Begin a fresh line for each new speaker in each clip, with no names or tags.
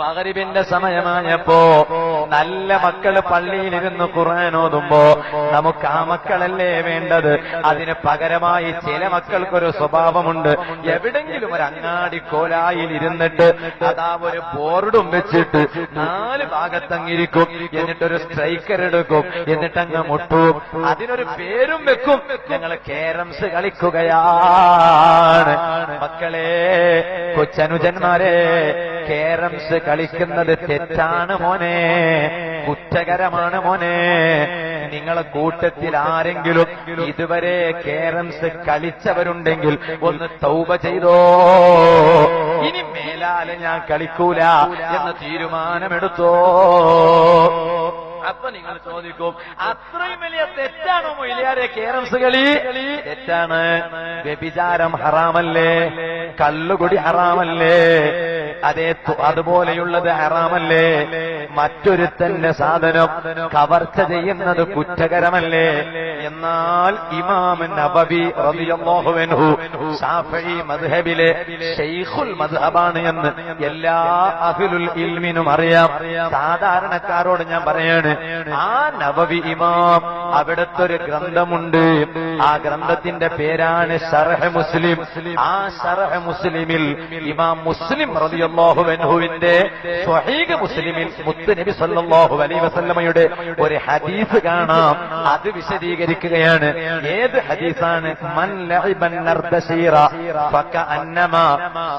മഗ്രിബിന്റെ സമയമായപ്പോ നല്ല മക്കള് പള്ളിയിലിരുന്ന് ഖുർആൻ ഓതുമ്പോ നമുക്ക് ആ മക്കളല്ലേ വേണ്ടത്. അതിന് പകരമായി ചില മക്കൾക്കൊരു സ്വഭാവമുണ്ട്. എവിടെങ്കിലും ഒരു അങ്ങാടി കോലായിൽ ഇരുന്നിട്ട് അതാ ഒരു ബോർഡും വെച്ചിട്ട് 4 ഭാഗത്തങ്ങിരിക്കും. എന്നിട്ടൊരു സ്ട്രൈക്കർ എടുക്കും. എന്നിട്ടങ്ങ് മുട്ടും. അതിനൊരു പേരും വെക്കും. ഞങ്ങൾ കേരംസ് കളിക്കുകയാണ്. മക്കളെ, കൊച്ചനുജന്മാരെ, കേരംസ് കളിക്കുന്നത് തെറ്റാണ് മോനെ, കുറ്റകരമാണ് മോനെ. നിങ്ങളെ കൂട്ടത്തിൽ ആരെങ്കിലും ഇതുവരെ കേരംസ് കളിച്ചവരുണ്ടെങ്കിൽ ഒന്ന് തൗബ ചെയ്തോ. ഇനി മേലാലെ ഞാൻ കളിക്കൂല എന്ന് തീരുമാനമെടുത്തോ. അപ്പൊ നിങ്ങൾ ചോദിക്കും, അത്രയും വലിയ തെറ്റാണോ മൊയ്ലിയാരെ കേരംസ് കളി? തെറ്റാണ്. വ്യഭിചാരം ഹറാമല്ലേ? കള്ളുകുടി ഹറാമല്ലേ? അതുപോലെയുള്ളത് ഹറാമല്ലേ? മറ്റൊരുത്തന്റെ സാധനം കവർച്ച ചെയ്യുന്നത് കുറ്റകരമല്ലേ? എന്നാൽ ഇമാം നബവി റളിയല്ലാഹു അൻഹു ശാഫിഈ മദ്ഹബിലെ ശൈഖുൽ മദ്ഹബാണ് എന്ന് എല്ലാ അഹ്ലുൽ ഇൽമിനും അറിയാം. സാധാരണക്കാരോട് ഞാൻ പറയാണ്, ആ നബവി ഇമാം അവിടുത്തെ ഒരു ഗ്രന്ഥമുണ്ട്. ആ ഗ്രന്ഥത്തിന്റെ പേരാണ് ശർഹ് മുസ്ലിം. ആ ശർഹ് മുസ്ലിമിൽ ഇമാം മുസ്ലിം റളിയല്ലാഹു അൻഹുവിന്റെ സ്വഹീഹ് മുസ്ലിമിൽ മുത്തുനബി സല്ലല്ലാഹു അലൈഹി വസല്ലമയുടെ ഒരു ഹദീസ് കാണാം. അത് വിശദീകരിക്കുകയാണ്. ഏത് ഹദീസാണ്? മൻ ലഅബൻ നർതശീറ ഫകഅന്നമാ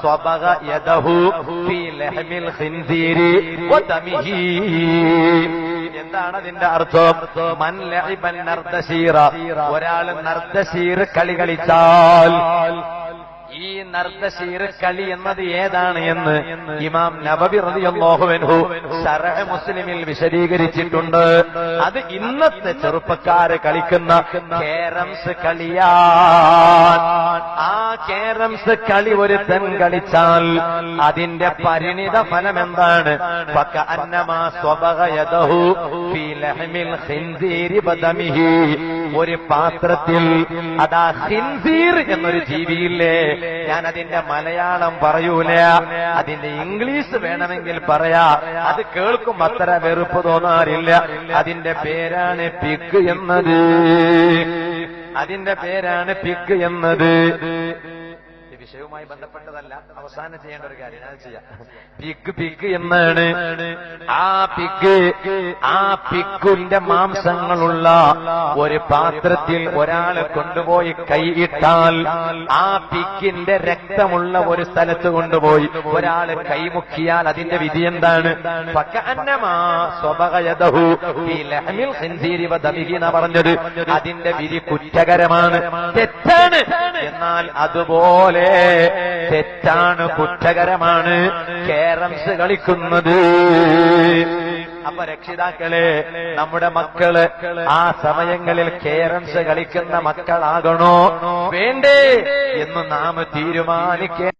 സ്വബഗ യദഹു ഫീ ലഹ്മിൽ ഖിൻസീരി വദമിഹി. എന്താണ് അതിന്റെ അർത്ഥം? മൻ ലഅബൻ നർതശീറ, ഒരാൾ നർതശീർ കളി കളിച്ചാൽ, ഈ നർതശീർ കളി എന്നത് ഏതാണ് എന്ന് ഇമാം നബവി റളിയല്ലാഹു അൻഹു ശർഹ് മുസ്ലിമിൽ വിശദീകരിച്ചിട്ടുണ്ട്. അത് ഇന്നത്തെ ചെറുപ്പക്കാര് കളിക്കുന്ന കേരംസ് കളിയാണ്. ആ കേരംസ് കളി ഒരുത്തൻ കളിച്ചാൽ അതിന്റെ പരിണിത ഫലം എന്താണ്? ഫകഅന്നമാ സ്വബഗ യദഹു ഫീ ലഹ്മിൽ ഖിൻസീരി വദമിഹി. ഒരു പാത്രത്തിൽ അതാ ഖിൻസീർ എന്നൊരു ജീവിയില്ലേ, ഞാൻ അതിന്റെ മലയാളം പറയൂല, അതിന്റെ ഇംഗ്ലീഷ് വേണമെങ്കിൽ പറയാ. അത് കേൾക്കും അത്ര വെറുപ്പ് തോന്നാറില്ല. അതിന്റെ പേരാണ് പിഗ് എന്നത്. അതിന്റെ പേരാണ് പിഗ് എന്നത്. വിഷയവുമായി ബന്ധപ്പെട്ടതല്ല, അവസാനം ചെയ്യേണ്ട ഒരു കാര്യം ഞാൻ ചെയ്യാം. പിഗ് എന്നാണ്. ആ പിഗിന്റെ മാംസങ്ങളുള്ള ഒരു പാത്രത്തിൽ ഒരാള് കൊണ്ടുപോയി കൈയിട്ടാൽ, ആ പിഗിന്റെ രക്തമുള്ള ഒരു സ്ഥലത്ത് കൊണ്ടുപോയി ഒരാള് കൈമുക്കിയാൽ അതിന്റെ വിധി എന്താണ്? ഫകഅന്നമാ സ്വബഗ യദഹു ഫീ ലഹ്മിൽ ഖിൻസീരി വദമിഹി എന്നാ പറഞ്ഞത്. അതിന്റെ വിധി കുറ്റകരമാണ്, തെറ്റാണ്. എന്നാൽ അതുപോലെ തെറ്റാണ്, കുറ്റകരമാണ് കേരംസ് കളിക്കുന്നത്. അപ്പൊ രക്ഷിതാക്കളെ, നമ്മുടെ മക്കള് ആ സമയങ്ങളിൽ കേരംസ് കളിക്കുന്ന മക്കളാകണോ വേണ്ടേ എന്ന് നാം തീരുമാനിക്കേ.